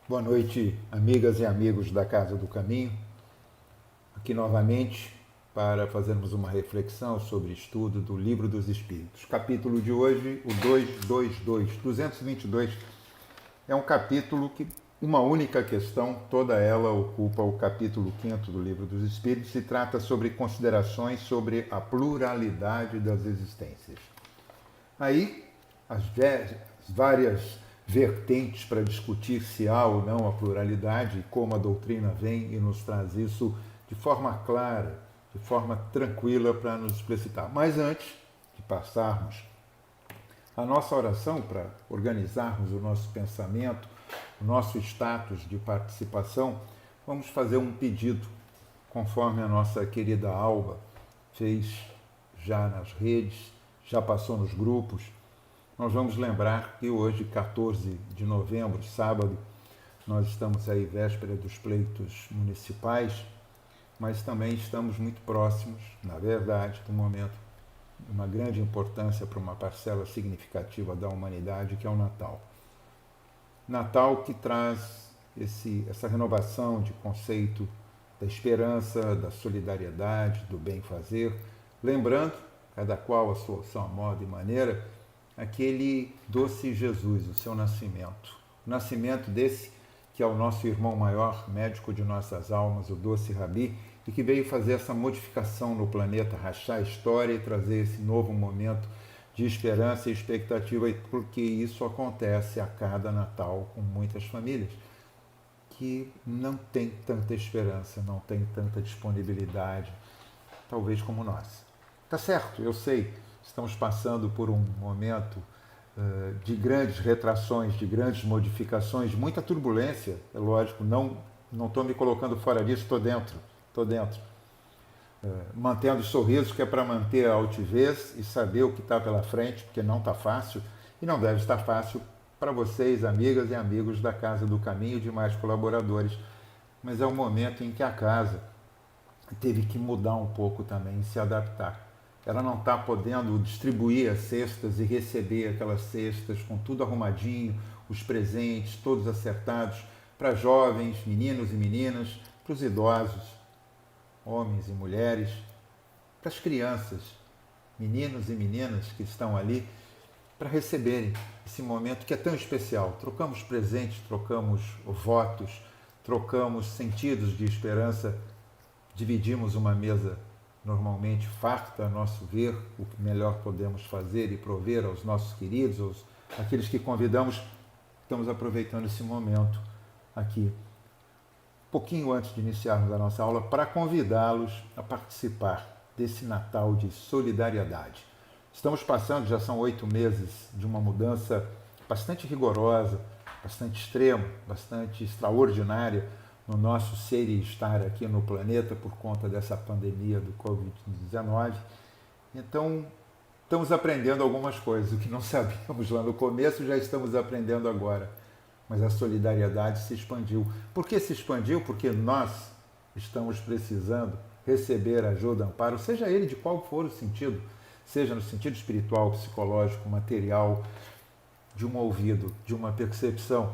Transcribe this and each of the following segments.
Boa noite, amigas e amigos da Casa do Caminho. Aqui novamente para fazermos uma reflexão sobre estudo do Livro dos Espíritos. Capítulo de hoje, o 222 é um capítulo que uma única questão, toda ela ocupa o capítulo 5º do Livro dos Espíritos e trata sobre considerações sobre a pluralidade das existências. Aí, as várias vertentes para discutir se há ou não a pluralidade e como a doutrina vem e nos traz isso de forma clara, de forma tranquila para nos explicitar. Mas antes de passarmos a nossa oração para organizarmos o nosso pensamento, o nosso status de participação, vamos fazer um pedido, conforme a nossa querida Alba fez já nas redes, já passou nos grupos. Nós vamos lembrar que hoje, 14 de novembro, sábado, nós estamos aí véspera dos pleitos municipais, mas também estamos muito próximos, na verdade, do momento de uma grande importância para uma parcela significativa da humanidade, que é o Natal. Natal que traz essa renovação de conceito da esperança, da solidariedade, do bem-fazer, lembrando, cada qual a sua modo e maneira, aquele doce Jesus, o seu nascimento. O nascimento desse que é o nosso irmão maior, médico de nossas almas, o doce Rabi, e que veio fazer essa modificação no planeta, rachar a história e trazer esse novo momento de esperança e expectativa, porque isso acontece a cada Natal com muitas famílias que não têm tanta esperança, não têm tanta disponibilidade, talvez como nós. Tá certo, eu sei, estamos passando por um momento de grandes retrações, de grandes modificações, de muita turbulência, é lógico, não estou me colocando fora disso, estou dentro. Mantendo sorrisos, que é para manter a altivez e saber o que está pela frente, porque não está fácil, e não deve estar fácil para vocês, amigas e amigos da Casa do Caminho e demais colaboradores, mas é um momento em que a casa teve que mudar um pouco também, se adaptar. Ela não está podendo distribuir as cestas e receber aquelas cestas com tudo arrumadinho, os presentes, todos acertados, para jovens, meninos e meninas, para os idosos, homens e mulheres, para as crianças, meninos e meninas que estão ali, para receberem esse momento que é tão especial. Trocamos presentes, trocamos votos, trocamos sentidos de esperança, dividimos uma mesa normalmente farta, a nosso ver, o que melhor podemos fazer e prover aos nossos queridos, aqueles que convidamos. Estamos aproveitando esse momento aqui, pouquinho antes de iniciarmos a nossa aula, para convidá-los a participar desse Natal de solidariedade. Estamos passando, já são 8 meses de uma mudança bastante rigorosa, bastante extrema, bastante extraordinária no nosso ser e estar aqui no planeta por conta dessa pandemia do Covid-19. Então, estamos aprendendo algumas coisas. O que não sabíamos lá no começo, já estamos aprendendo agora. Mas a solidariedade se expandiu. Por que se expandiu? Porque nós estamos precisando receber ajuda, amparo, seja ele de qual for o sentido, seja no sentido espiritual, psicológico, material, de um ouvido, de uma percepção.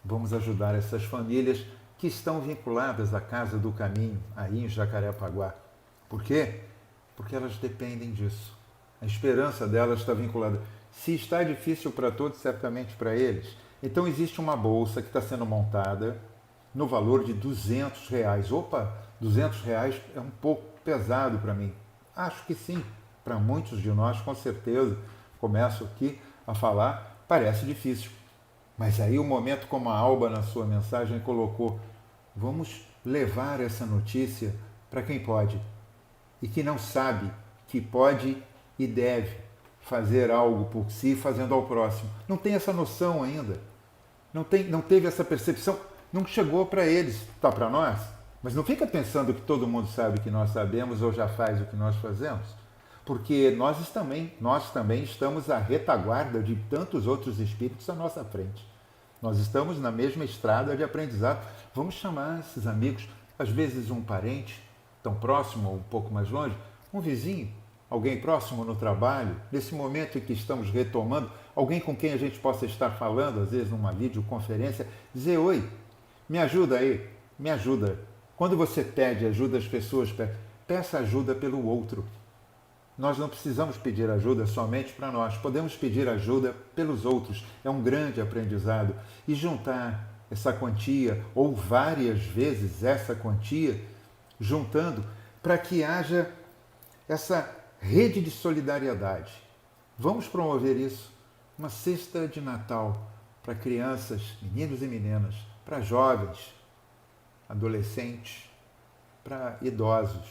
Vamos ajudar essas famílias que estão vinculadas à Casa do Caminho, aí em Jacarepaguá. Por quê? Porque elas dependem disso. A esperança delas está vinculada. Se está difícil para todos, certamente para eles. Então existe uma bolsa que está sendo montada no valor de R$200. Opa, R$200 é um pouco pesado para mim. Acho que sim, para muitos de nós, com certeza. Começo aqui a falar, parece difícil. Mas aí o momento, como a Alba na sua mensagem colocou, vamos levar essa notícia para quem pode e que não sabe que pode e deve fazer algo por si, fazendo ao próximo. Não tem essa noção ainda, não teve essa percepção, não chegou para eles, está para nós, mas não fica pensando que todo mundo sabe que nós sabemos ou já faz o que nós fazemos, porque nós também estamos à retaguarda de tantos outros espíritos à nossa frente. Nós estamos na mesma estrada de aprendizado. Vamos chamar esses amigos, às vezes um parente, tão próximo ou um pouco mais longe, um vizinho, alguém próximo no trabalho, nesse momento em que estamos retomando, alguém com quem a gente possa estar falando, às vezes numa videoconferência, dizer: oi, me ajuda aí, me ajuda. Quando você pede ajuda, as pessoas peça ajuda pelo outro. Nós não precisamos pedir ajuda somente para nós, podemos pedir ajuda pelos outros. É um grande aprendizado. E juntar essa quantia, ou várias vezes essa quantia, juntando, para que haja essa rede de solidariedade. Vamos promover isso. Uma cesta de Natal para crianças, meninos e meninas, para jovens, adolescentes, para idosos.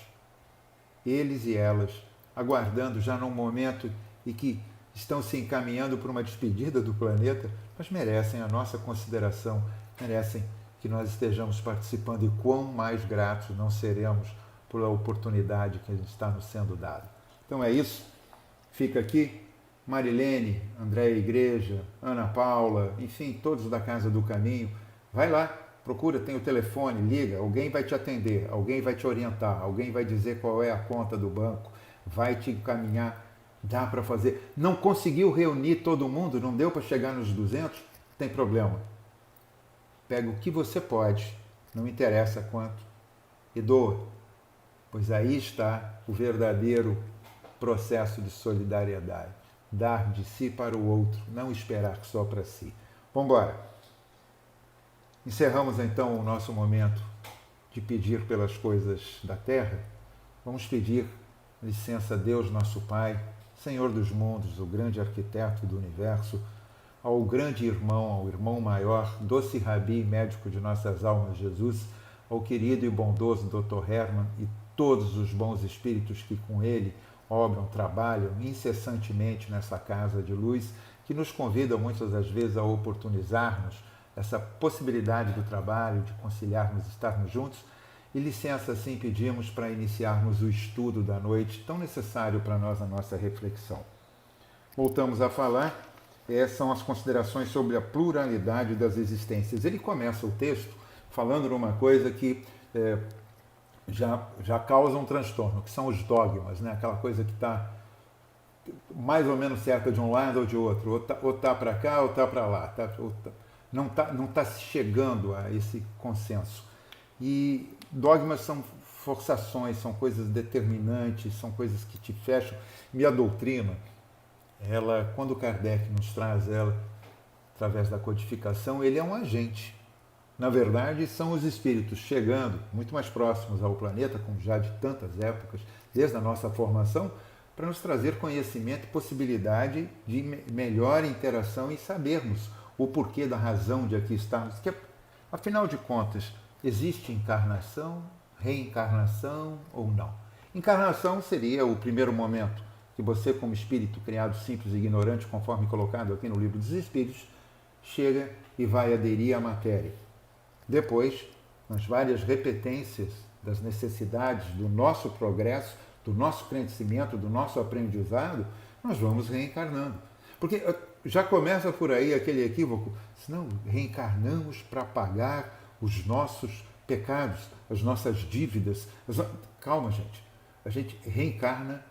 Eles e elas, aguardando já num momento em que estão se encaminhando para uma despedida do planeta, mas merecem a nossa consideração, merecem que nós estejamos participando, e quão mais gratos não seremos pela oportunidade que está nos sendo dada. Então é isso, fica aqui Marilene, Andréia Igreja, Ana Paula, enfim, todos da Casa do Caminho. Vai lá, procura, tem o telefone, liga, alguém vai te atender, alguém vai te orientar, alguém vai dizer qual é a conta do banco, vai te encaminhar, dá para fazer. Não conseguiu reunir todo mundo, não deu para chegar nos 200? Tem problema. Pega o que você pode, não interessa quanto, e doa. Pois aí está o verdadeiro processo de solidariedade. Dar de si para o outro, não esperar só para si. Vamos embora. Encerramos então o nosso momento de pedir pelas coisas da terra. Vamos pedir licença a Deus, nosso Pai, Senhor dos mundos, o grande arquiteto do universo, ao grande irmão, ao irmão maior, doce Rabi, médico de nossas almas, Jesus, ao querido e bondoso Dr. Herman e todos os bons espíritos que com ele obram, trabalham incessantemente nessa casa de luz, que nos convidam muitas das vezes a oportunizarmos essa possibilidade do trabalho, de conciliarmos, estarmos juntos. E licença assim pedimos para iniciarmos o estudo da noite, tão necessário para nós na nossa reflexão. Voltamos a falar, são as considerações sobre a pluralidade das existências. Ele começa o texto falando numa coisa que já causa um transtorno, que são os dogmas, né? Aquela coisa que está mais ou menos certa de um lado ou de outro, ou tá para cá ou tá para lá, não tá se chegando a esse consenso. E dogmas são forçações, são coisas determinantes, são coisas que te fecham. E a doutrina, ela, quando Kardec nos traz ela, através da codificação, ele é um agente. Na verdade, são os espíritos chegando muito mais próximos ao planeta, como já de tantas épocas, desde a nossa formação, para nos trazer conhecimento e possibilidade de melhor interação e sabermos o porquê da razão de aqui estarmos. Que, afinal de contas, existe encarnação, reencarnação ou não? Encarnação seria o primeiro momento que você, como espírito criado simples e ignorante, conforme colocado aqui no Livro dos Espíritos, chega e vai aderir à matéria. Depois, nas várias repetências das necessidades do nosso progresso, do nosso crescimento, do nosso aprendizado, nós vamos reencarnando. Porque já começa por aí aquele equívoco, senão reencarnamos para pagar os nossos pecados, as nossas dívidas. Calma, gente. A gente reencarna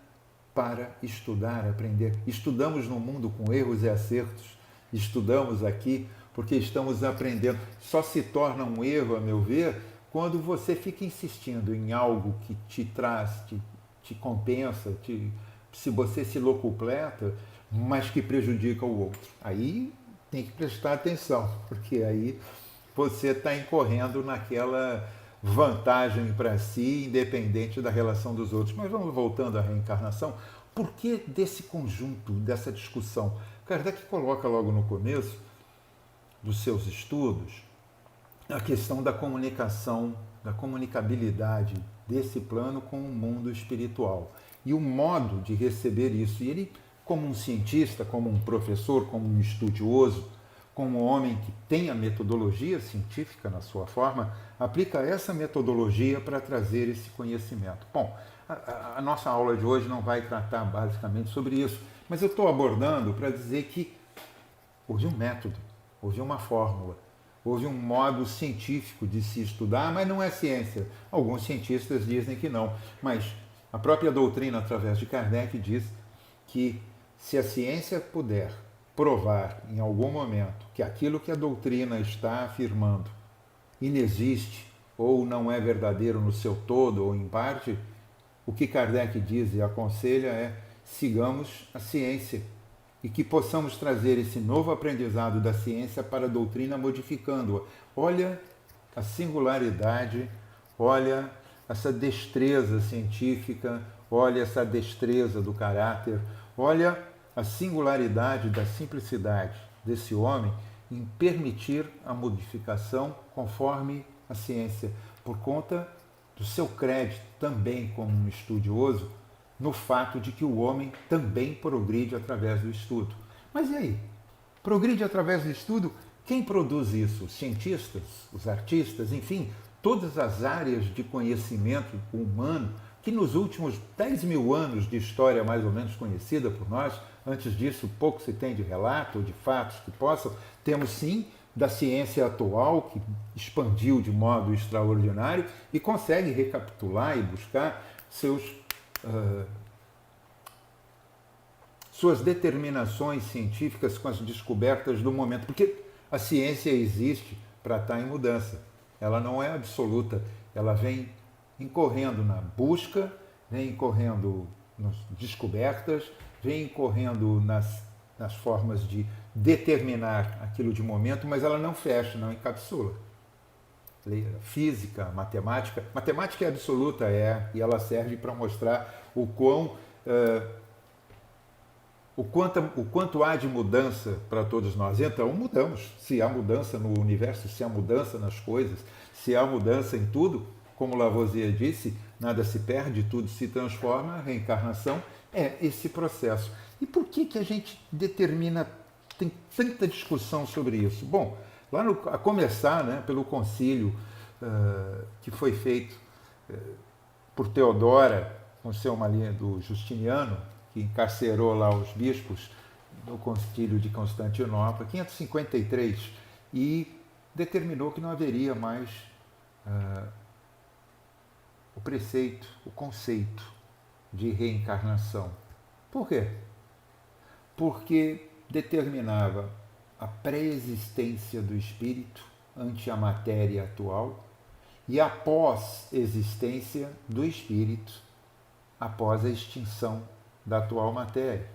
para estudar, aprender. Estudamos no mundo com erros e acertos. Estudamos aqui porque estamos aprendendo. Só se torna um erro, a meu ver, quando você fica insistindo em algo que te traz, te compensa, se você se locupleta, mas que prejudica o outro. Aí tem que prestar atenção, porque aí você está incorrendo naquela vantagem para si, independente da relação dos outros. Mas vamos voltando à reencarnação. Por que desse conjunto, dessa discussão? Kardec coloca logo no começo dos seus estudos a questão da comunicação, da comunicabilidade desse plano com o mundo espiritual e o modo de receber isso. E ele, como um cientista, como um professor, como um estudioso, como um homem que tem a metodologia científica na sua forma, aplica essa metodologia para trazer esse conhecimento. Bom, a nossa aula de hoje não vai tratar basicamente sobre isso, mas eu estou abordando para dizer que houve um método, houve uma fórmula, houve um modo científico de se estudar, mas não é ciência. Alguns cientistas dizem que não, mas A própria doutrina, através de Kardec, diz que se a ciência puder provar em algum momento que aquilo que a doutrina está afirmando inexiste ou não é verdadeiro no seu todo ou em parte, o que Kardec diz e aconselha é: sigamos a ciência e que possamos trazer esse novo aprendizado da ciência para a doutrina, modificando-a. Olha a singularidade, olha essa destreza científica, olha essa destreza do caráter, olha a singularidade da simplicidade desse homem em permitir a modificação conforme a ciência, por conta do seu crédito também como um estudioso, no fato de que o homem também progride através do estudo. Mas e aí? Progride através do estudo? Quem produz isso? Os cientistas, os artistas, enfim, todas as áreas de conhecimento humano que nos últimos 10 mil anos de história mais ou menos conhecida por nós, antes disso pouco se tem de relato ou de fatos que possam, temos sim da ciência atual, que expandiu de modo extraordinário e consegue recapitular e buscar suas determinações científicas com as descobertas do momento, porque a ciência existe para estar em mudança, ela não é absoluta, ela vem incorrendo na busca, vem incorrendo nas descobertas, vem incorrendo nas formas de determinar aquilo de momento, mas ela não fecha, não encapsula. Física, matemática. Matemática é absoluta, e ela serve para mostrar o quanto há de mudança para todos nós. Então, mudamos. Se há mudança no universo, se há mudança nas coisas, se há mudança em tudo, como Lavoisier disse, nada se perde, tudo se transforma, a reencarnação é esse processo. E por que a gente determina, tem tanta discussão sobre isso? Bom, lá a começar, né, pelo concílio que foi feito por Teodora, com seu malinha do Justiniano, que encarcerou lá os bispos no concílio de Constantinopla, 553, e determinou que não haveria mais o preceito, o conceito de reencarnação. Por quê? Porque determinava a pré-existência do espírito ante a matéria atual e a pós-existência do espírito após a extinção da atual matéria.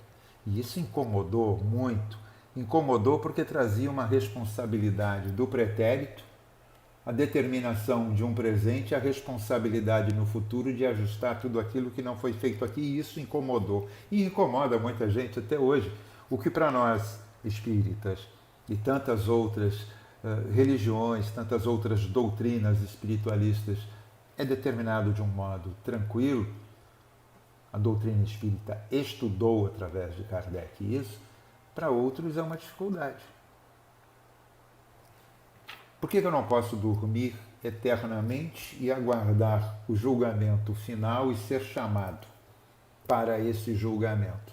E isso incomodou muito. Incomodou porque trazia uma responsabilidade do pretérito, a determinação de um presente, a responsabilidade no futuro de ajustar tudo aquilo que não foi feito aqui, e isso incomodou. E incomoda muita gente até hoje. O que para nós, espíritas, e tantas outras religiões, tantas outras doutrinas espiritualistas, é determinado de um modo tranquilo, a doutrina espírita estudou através de Kardec isso, para outros é uma dificuldade. Por que eu não posso dormir eternamente e aguardar o julgamento final e ser chamado para esse julgamento?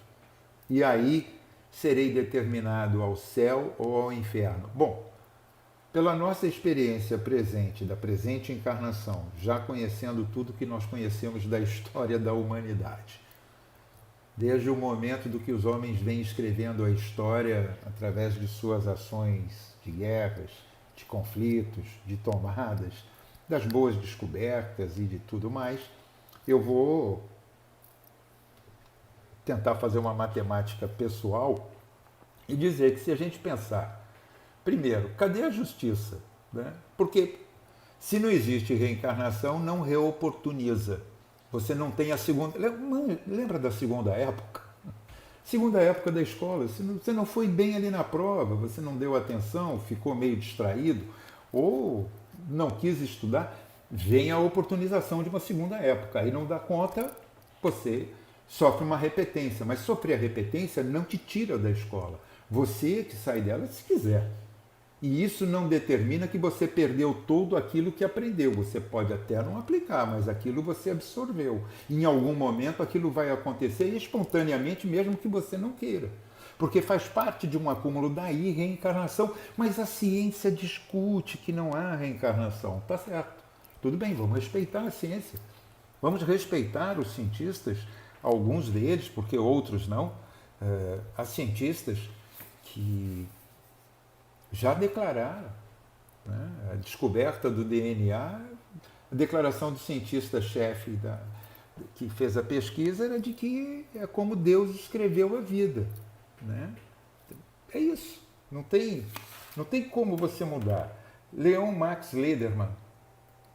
E aí serei determinado ao céu ou ao inferno? Bom, pela nossa experiência presente, da presente encarnação, já conhecendo tudo que nós conhecemos da história da humanidade, desde o momento do que os homens vêm escrevendo a história através de suas ações de guerras, de conflitos, de tomadas, das boas descobertas e de tudo mais, eu vou tentar fazer uma matemática pessoal e dizer que se a gente pensar, primeiro, cadê a justiça? Né? Porque se não existe reencarnação, não reoportuniza. Você não tem a segunda... Lembra da segunda época? Segunda época da escola, você não foi bem ali na prova, você não deu atenção, ficou meio distraído, ou não quis estudar, vem a oportunização de uma segunda época. Aí não dá conta, você sofre uma repetência. Mas sofrer a repetência não te tira da escola. Você que sai dela se quiser. E isso não determina que você perdeu tudo aquilo que aprendeu. Você pode até não aplicar, mas aquilo você absorveu. Em algum momento aquilo vai acontecer espontaneamente, mesmo que você não queira. Porque faz parte de um acúmulo, daí reencarnação. Mas a ciência discute que não há reencarnação. Tá certo. Tudo bem, vamos respeitar a ciência. Vamos respeitar os cientistas, alguns deles, porque outros não. Há cientistas que já declararam, né, a descoberta do DNA, a declaração do cientista-chefe que fez a pesquisa era de que é como Deus escreveu a vida. Né? É isso. Não tem como você mudar. Leon Max Lederman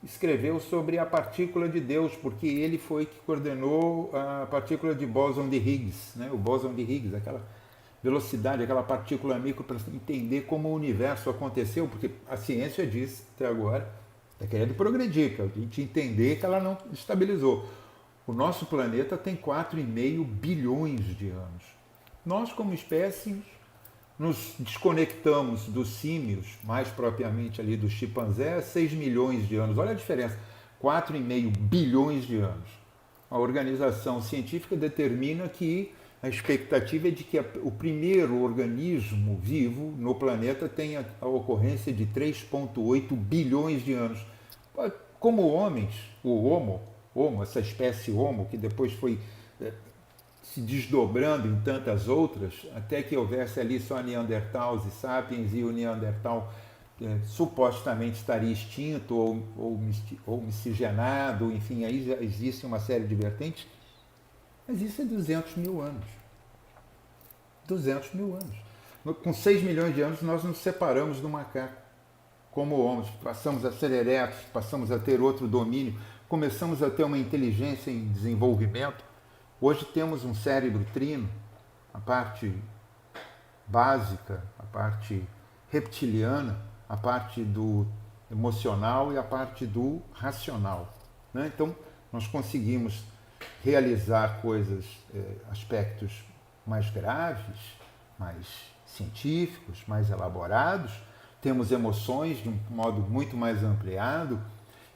escreveu sobre a partícula de Deus, porque ele foi que coordenou a partícula de bóson de Higgs, né? O bóson de Higgs, aquela velocidade, aquela partícula micro, para entender como o universo aconteceu, porque a ciência diz até agora, está querendo progredir, para a gente entender que ela não estabilizou. O nosso planeta tem 4,5 bilhões de anos. Nós, como espécie, nos desconectamos dos símios, mais propriamente ali dos chimpanzés, 6 milhões de anos. Olha a diferença, 4,5 bilhões de anos. A organização científica determina que a expectativa é de que o primeiro organismo vivo no planeta tenha a ocorrência de 3,8 bilhões de anos. Como homens, o Homo, essa espécie Homo, que depois foi se desdobrando em tantas outras, até que houvesse ali só Neandertals e Sapiens, e o Neandertal supostamente estaria extinto ou miscigenado, enfim, aí já existe uma série de vertentes, mas isso é 200 mil anos. 200 mil anos. Com 6 milhões de anos nós nos separamos do macaco, como homens, passamos a ser eretos, passamos a ter outro domínio, começamos a ter uma inteligência em desenvolvimento. Hoje temos um cérebro trino, a parte básica, a parte reptiliana, a parte do emocional e a parte do racional. Né? Então, nós conseguimos realizar coisas, aspectos mais graves, mais científicos, mais elaborados, temos emoções de um modo muito mais ampliado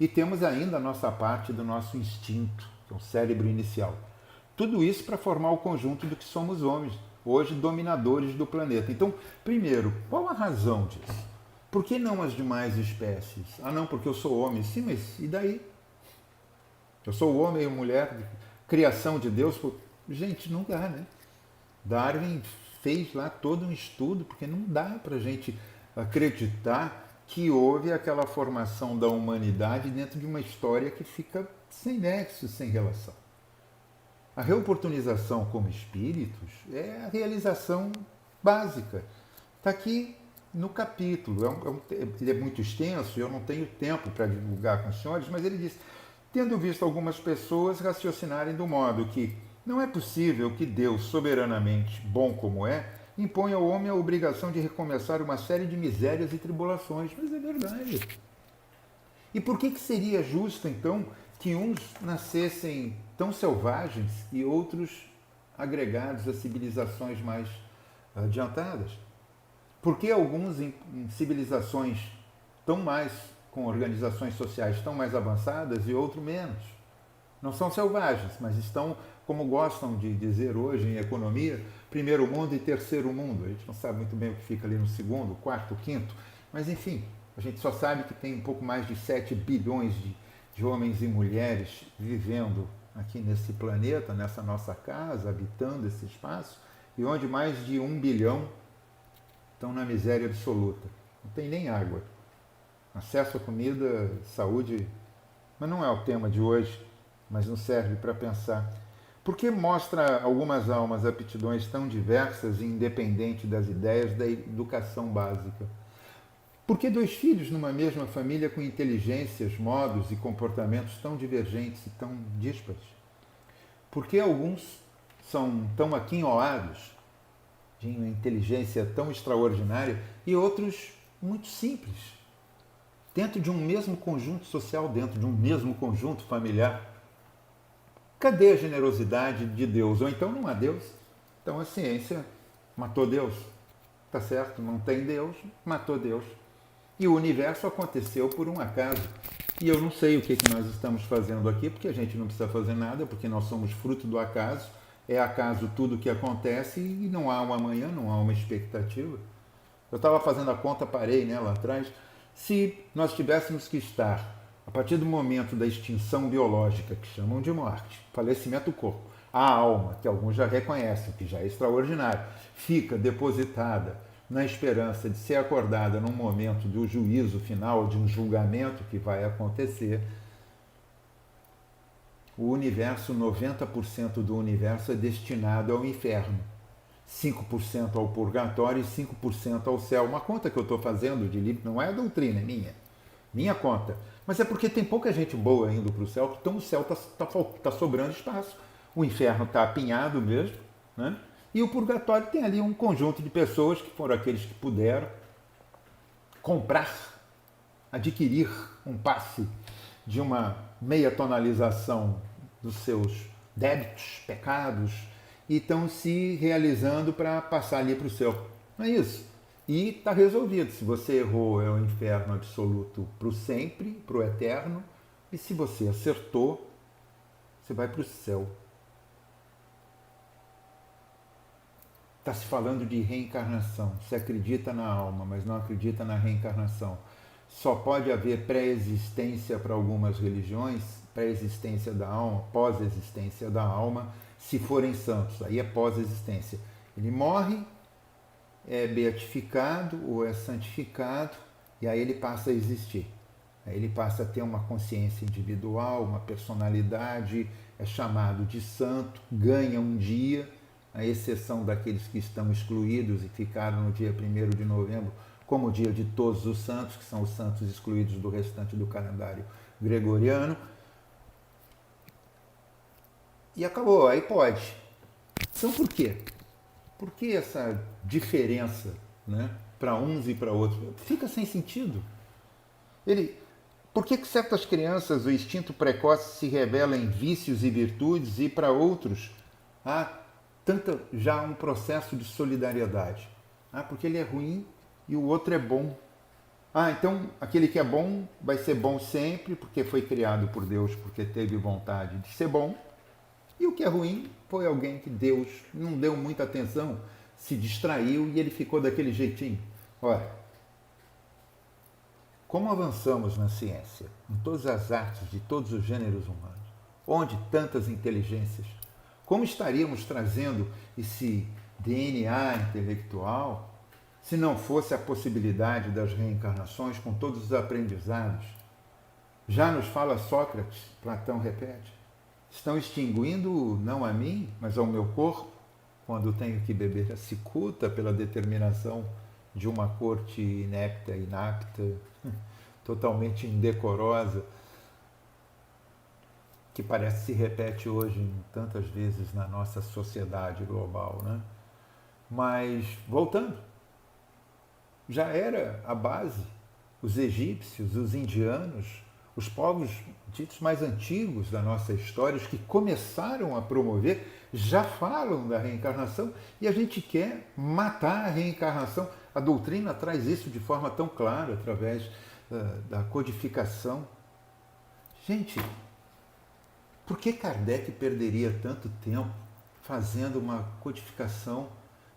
e temos ainda a nossa parte do nosso instinto, que é o cérebro inicial. Tudo isso para formar o conjunto do que somos homens, hoje dominadores do planeta. Então, primeiro, qual a razão disso? Por que não as demais espécies? Ah, não, porque eu sou homem. Sim, mas e daí? Eu sou homem e mulher, criação de Deus. Gente, não dá, né? Darwin fez lá todo um estudo, porque não dá para a gente acreditar que houve aquela formação da humanidade dentro de uma história que fica sem nexo, sem relação. A reoportunização como espíritos é a realização básica. Está aqui no capítulo. Ele é muito extenso e eu não tenho tempo para divulgar com os senhores, mas ele diz, tendo visto algumas pessoas raciocinarem do modo que não é possível que Deus, soberanamente bom como é, imponha ao homem a obrigação de recomeçar uma série de misérias e tribulações. Mas é verdade. E por que seria justo, então, que uns nascessem tão selvagens e outros agregados a civilizações mais adiantadas? Por que alguns em civilizações tão mais, com organizações sociais tão mais avançadas e outros menos? Não são selvagens, mas estão, como gostam de dizer hoje em economia, primeiro mundo e terceiro mundo. A gente não sabe muito bem o que fica ali no segundo, quarto, quinto, mas enfim, a gente só sabe que tem um pouco mais de 7 bilhões de homens e mulheres vivendo aqui nesse planeta, nessa nossa casa, habitando esse espaço, e onde mais de 1 bilhão estão na miséria absoluta. Não tem nem água. Acesso à comida, saúde, mas não é o tema de hoje, mas nos serve para pensar. Por que mostra algumas almas aptidões tão diversas e independentes das ideias da educação básica? Por que 2 filhos numa mesma família com inteligências, modos e comportamentos tão divergentes e tão díspares? Por que alguns são tão aquinhoados, de uma inteligência tão extraordinária, e outros muito simples, dentro de um mesmo conjunto social, dentro de um mesmo conjunto familiar? Cadê a generosidade de Deus? Ou então não há Deus? Então a ciência matou Deus. Tá certo? Não tem Deus, matou Deus. E o universo aconteceu por um acaso. E eu não sei o que nós estamos fazendo aqui, porque a gente não precisa fazer nada, porque nós somos fruto do acaso. É acaso tudo o que acontece e não há um amanhã, não há uma expectativa. Eu estava fazendo a conta, parei, né, lá atrás. Se nós tivéssemos que estar A partir do momento da extinção biológica, que chamam de morte, falecimento do corpo, a alma, que alguns já reconhecem, que já é extraordinário, fica depositada na esperança de ser acordada num momento do juízo final, de um julgamento que vai acontecer. O universo, 90% do universo é destinado ao inferno, 5% ao purgatório e 5% ao céu. Uma conta que eu estou fazendo de livro, não é a doutrina, é minha conta. Mas é porque tem pouca gente boa indo para o céu, então o céu está sobrando espaço. O inferno está apinhado mesmo, né? E o purgatório tem ali um conjunto de pessoas que foram aqueles que puderam comprar, adquirir um passe de uma meia tonalização dos seus débitos, pecados, e estão se realizando para passar ali para o céu. Não é isso? E está resolvido. Se você errou, é o inferno absoluto para o sempre, para o eterno, e se você acertou, você vai para o céu. Está se falando de reencarnação. Se acredita na alma, mas não acredita na reencarnação. Só pode haver pré-existência para algumas religiões, pré-existência da alma, pós-existência da alma, se forem santos. Aí é pós-existência. Ele morre, é beatificado ou é santificado, e aí ele passa a existir. Aí ele passa a ter uma consciência individual, uma personalidade, é chamado de santo, ganha um dia, à exceção daqueles que estão excluídos e ficaram no dia 1º de novembro, como o dia de todos os santos, que são os santos excluídos do restante do calendário gregoriano. E acabou, aí pode. Então por quê? Por que essa diferença, né, para uns e para outros? Fica sem sentido. Por que certas crianças o instinto precoce se revela em vícios e virtudes e para outros há já um processo de solidariedade? Porque ele é ruim e o outro é bom. Então aquele que é bom vai ser bom sempre porque foi criado por Deus, porque teve vontade de ser bom. E o que é ruim foi alguém que Deus não deu muita atenção, se distraiu e ele ficou daquele jeitinho. Ora, como avançamos na ciência, em todas as artes de todos os gêneros humanos, onde tantas inteligências, como estaríamos trazendo esse DNA intelectual se não fosse a possibilidade das reencarnações com todos os aprendizados? Já nos fala Sócrates, Platão repete, estão extinguindo não a mim, mas ao meu corpo, quando tenho que beber a cicuta pela determinação de uma corte inepta, inapta, totalmente indecorosa, que parece se repete hoje tantas vezes na nossa sociedade global, né? Mas, voltando, já era a base, os egípcios, os indianos, os povos ditos mais antigos da nossa história, os que começaram a promover, já falam da reencarnação e a gente quer matar a reencarnação. A doutrina traz isso de forma tão clara, através da codificação. Gente, por que Kardec perderia tanto tempo fazendo uma codificação,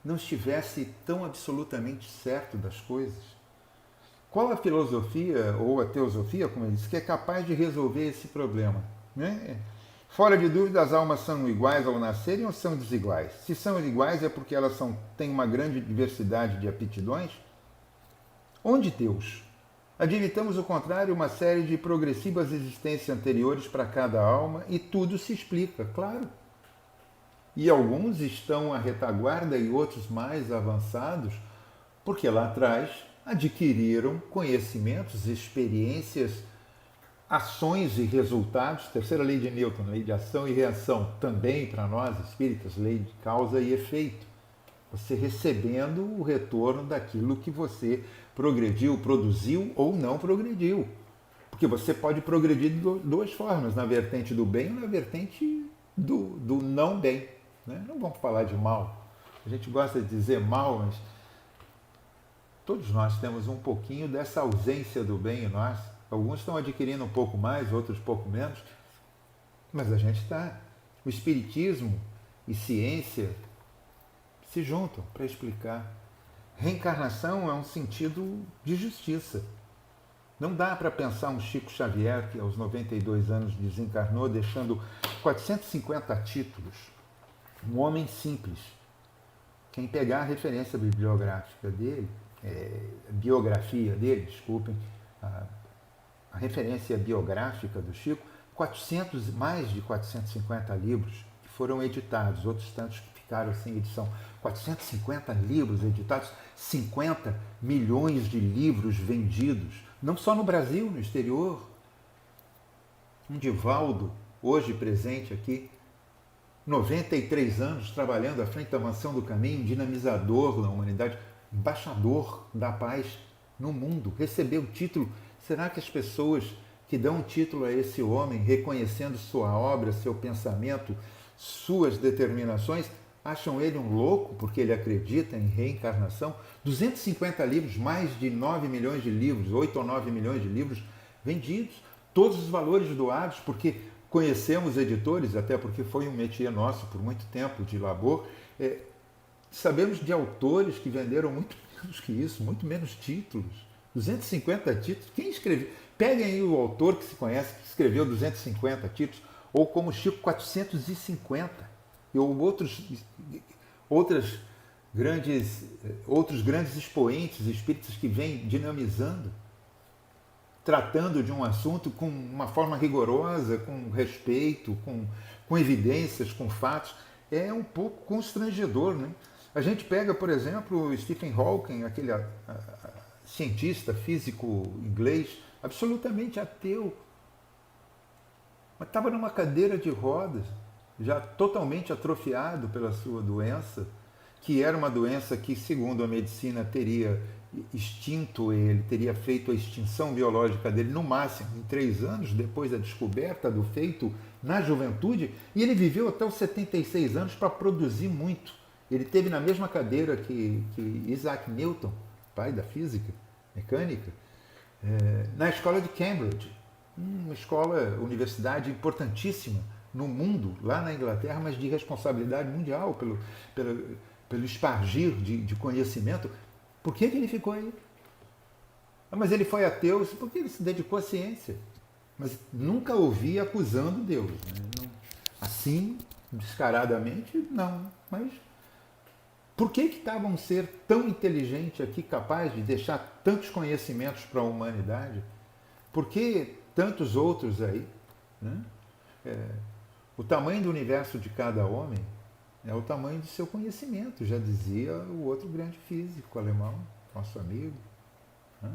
não estivesse tão absolutamente certo das coisas? Qual a filosofia ou a teosofia, como ele diz, que é capaz de resolver esse problema? Né? Fora de dúvida, as almas são iguais ao nascerem ou são desiguais? Se são iguais é porque elas têm uma grande diversidade de aptidões? Onde Deus? Admitamos o contrário, uma série de progressivas existências anteriores para cada alma e tudo se explica, claro. E alguns estão à retaguarda e outros mais avançados, porque lá atrás adquiriram conhecimentos, experiências, ações e resultados. Terceira lei de Newton, lei de ação e reação, também para nós espíritas, lei de causa e efeito. Você recebendo o retorno daquilo que você progrediu, produziu ou não progrediu. Porque você pode progredir de duas formas, na vertente do bem ou na vertente do não bem. Né? Não vamos falar de mal. A gente gosta de dizer mal, mas todos nós temos um pouquinho dessa ausência do bem em nós. Alguns estão adquirindo um pouco mais, outros um pouco menos. Mas a gente está. O espiritismo e ciência se juntam para explicar. Reencarnação é um sentido de justiça. Não dá para pensar um Chico Xavier que aos 92 anos desencarnou, deixando 450 títulos. Um homem simples. Quem pegar a referência bibliográfica dele, biografia dele, desculpem, a referência biográfica do Chico, mais de 450 livros que foram editados, outros tantos que ficaram sem edição. 450 livros editados, 50 milhões de livros vendidos, não só no Brasil, no exterior. Um Divaldo, hoje presente aqui, 93 anos trabalhando à frente da Mansão do Caminho, dinamizador da humanidade, embaixador da paz no mundo, recebeu o título. Será que as pessoas que dão um título a esse homem, reconhecendo sua obra, seu pensamento, suas determinações, acham ele um louco porque ele acredita em reencarnação? 250 livros, mais de 9 milhões de livros, 8 ou 9 milhões de livros vendidos, todos os valores doados, porque conhecemos editores, até porque foi um métier nosso por muito tempo de labor, sabemos de autores que venderam muito menos que isso, muito menos títulos. 250 títulos. Quem escreveu? Peguem aí o autor que se conhece, que escreveu 250 títulos, ou como Chico, 450. Ou outros grandes expoentes espíritas que vêm dinamizando, tratando de um assunto com uma forma rigorosa, com respeito, com evidências, com fatos. É um pouco constrangedor, né? A gente pega, por exemplo, o Stephen Hawking, aquele cientista físico inglês, absolutamente ateu, mas estava numa cadeira de rodas, já totalmente atrofiado pela sua doença, que era uma doença que, segundo a medicina, teria extinto ele, teria feito a extinção biológica dele no máximo em 3 anos, depois da descoberta do feito na juventude, e ele viveu até os 76 anos para produzir muito. Ele teve na mesma cadeira que Isaac Newton, pai da física mecânica, na escola de Cambridge, uma universidade importantíssima no mundo, lá na Inglaterra, mas de responsabilidade mundial pelo espargir de conhecimento. Por que ele ficou aí? Mas ele foi ateu porque ele se dedicou à ciência. Mas nunca ouvi acusando Deus. Né? Assim, descaradamente, não. Mas por que estava um ser tão inteligente aqui, capaz de deixar tantos conhecimentos para a humanidade? Por que tantos outros aí? Né? O tamanho do universo de cada homem é o tamanho do seu conhecimento, já dizia o outro grande físico alemão, nosso amigo, né?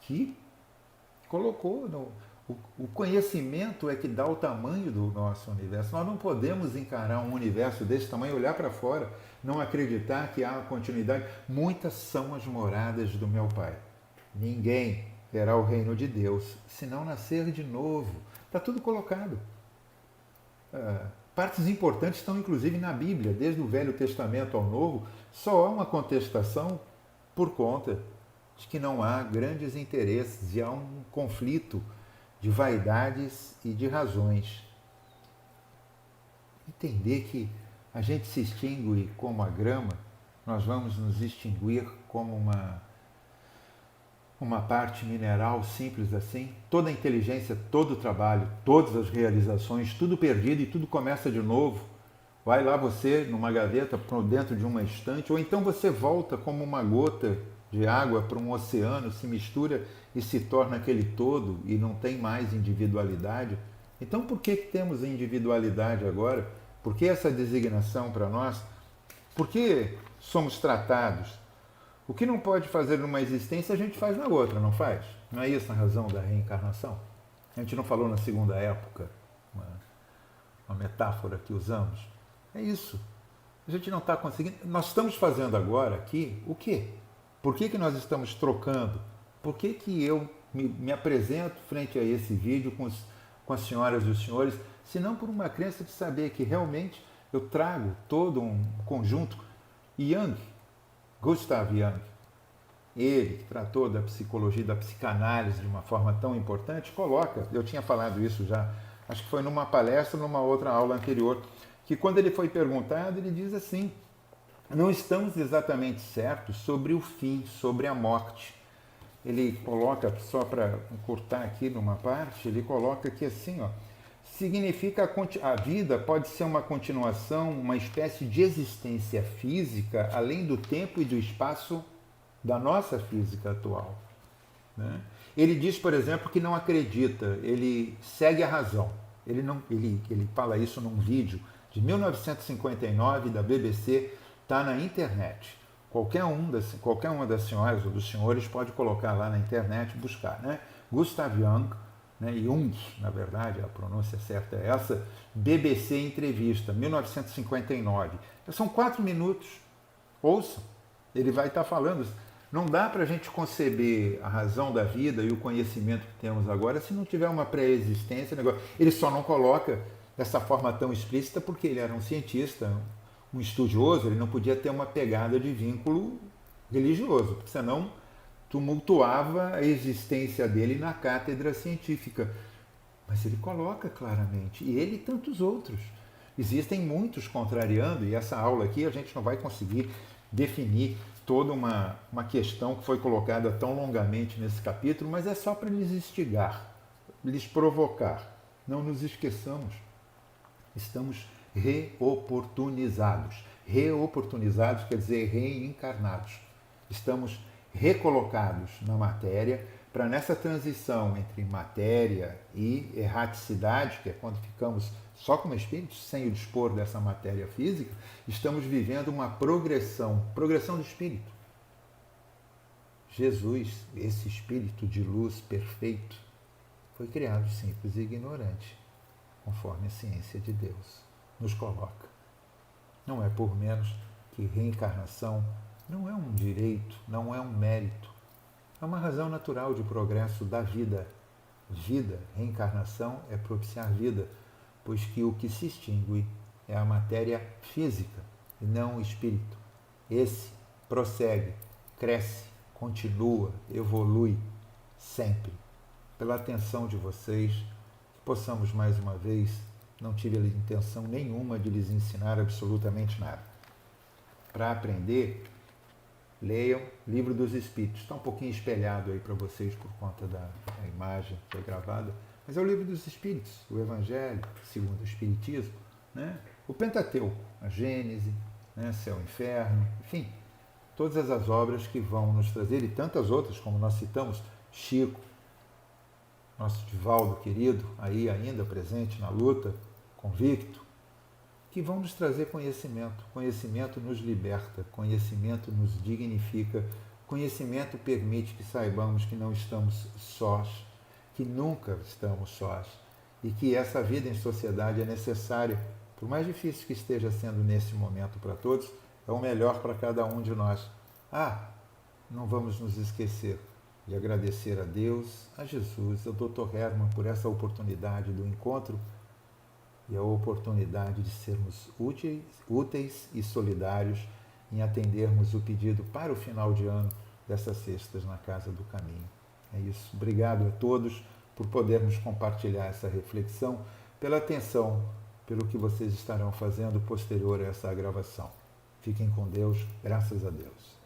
Que colocou o conhecimento é que dá o tamanho do nosso universo. Nós não podemos encarar um universo desse tamanho, olhar para fora, não acreditar que há continuidade. Muitas são as moradas do meu Pai. Ninguém verá o reino de Deus se não nascer de novo. Está tudo colocado. Partes importantes estão inclusive na Bíblia, desde o Velho Testamento ao Novo. Só há uma contestação por conta de que não há grandes interesses e há um conflito de vaidades e de razões. Entender que a gente se extingue como a grama, nós vamos nos extinguir como uma parte mineral simples assim, toda a inteligência, todo o trabalho, todas as realizações, tudo perdido e tudo começa de novo. Vai lá você numa gaveta dentro de uma estante, ou então você volta como uma gota de água para um oceano, se mistura e se torna aquele todo e não tem mais individualidade. Então por que temos individualidade agora? Por que essa designação para nós? Por que somos tratados? O que não pode fazer numa existência, a gente faz na outra, não faz? Não é isso a razão da reencarnação? A gente não falou na segunda época, uma metáfora que usamos? É isso. A gente não está conseguindo. Nós estamos fazendo agora aqui o quê? Por que nós estamos trocando? Por que eu me apresento frente a esse vídeo com as senhoras e os senhores, se não por uma crença de saber que realmente eu trago todo um conjunto. Gustav Jung, ele que tratou da psicologia, da psicanálise de uma forma tão importante, coloca, eu tinha falado isso já, acho que foi numa palestra, numa outra aula anterior, que quando ele foi perguntado, ele diz assim: não estamos exatamente certos sobre o fim, sobre a morte. ele coloca, só para encurtar aqui numa parte, ele coloca que assim, ó, significa a vida pode ser uma continuação, uma espécie de existência física, além do tempo e do espaço da nossa física atual. Né? Ele diz, por exemplo, que não acredita, ele segue a razão. Ele fala isso num vídeo de 1959 da BBC, está na internet. Qualquer uma das senhoras ou dos senhores pode colocar lá na internet e buscar. Né? Gustav Jung, né? Jung, na verdade, a pronúncia certa é essa, BBC Entrevista, 1959. São 4 minutos. Ouçam, ele vai estar falando. Não dá para a gente conceber a razão da vida e o conhecimento que temos agora se não tiver uma pré-existência. Ele só não coloca dessa forma tão explícita porque ele era um cientista, um estudioso, ele não podia ter uma pegada de vínculo religioso, porque senão tumultuava a existência dele na cátedra científica. Mas ele coloca claramente, e ele e tantos outros. Existem muitos contrariando, e essa aula aqui a gente não vai conseguir definir toda uma questão que foi colocada tão longamente nesse capítulo, mas é só para lhes instigar, lhes provocar. Não nos esqueçamos, estamos reoportunizados. Reoportunizados quer dizer reencarnados. Estamos recolocados na matéria para nessa transição entre matéria e erraticidade, que é quando ficamos só como espíritos, sem o dispor dessa matéria física, estamos vivendo uma progressão do espírito. Jesus, esse espírito de luz perfeito, foi criado simples e ignorante, conforme a ciência de Deus nos coloca. Não é por menos que reencarnação não é um direito, não é um mérito, é uma razão natural de progresso da vida. Vida, reencarnação é propiciar vida, pois que o que se extingue é a matéria física e não o espírito. Esse prossegue, cresce, continua, evolui sempre. Pela atenção de vocês, que possamos mais uma vez, não tive a intenção nenhuma de lhes ensinar absolutamente nada. Para aprender, leiam Livro dos Espíritos. Está um pouquinho espelhado aí para vocês por conta da imagem que foi gravada, mas é o Livro dos Espíritos, o Evangelho, segundo o Espiritismo, né? O Pentateuco, a Gênese, né? Céu e Inferno, enfim, todas as obras que vão nos trazer, e tantas outras, como nós citamos, Chico, nosso Divaldo querido, aí ainda presente na luta, convicto, que vão nos trazer conhecimento. Conhecimento nos liberta, conhecimento nos dignifica, conhecimento permite que saibamos que não estamos sós, que nunca estamos sós, e que essa vida em sociedade é necessária, por mais difícil que esteja sendo nesse momento para todos, é o melhor para cada um de nós. Não vamos nos esquecer de agradecer a Deus, a Jesus, ao Dr. Hermann por essa oportunidade do encontro e a oportunidade de sermos úteis e solidários em atendermos o pedido para o final de ano dessas cestas na Casa do Caminho. É isso. Obrigado a todos por podermos compartilhar essa reflexão, pela atenção, pelo que vocês estarão fazendo posterior a essa gravação. Fiquem com Deus, graças a Deus.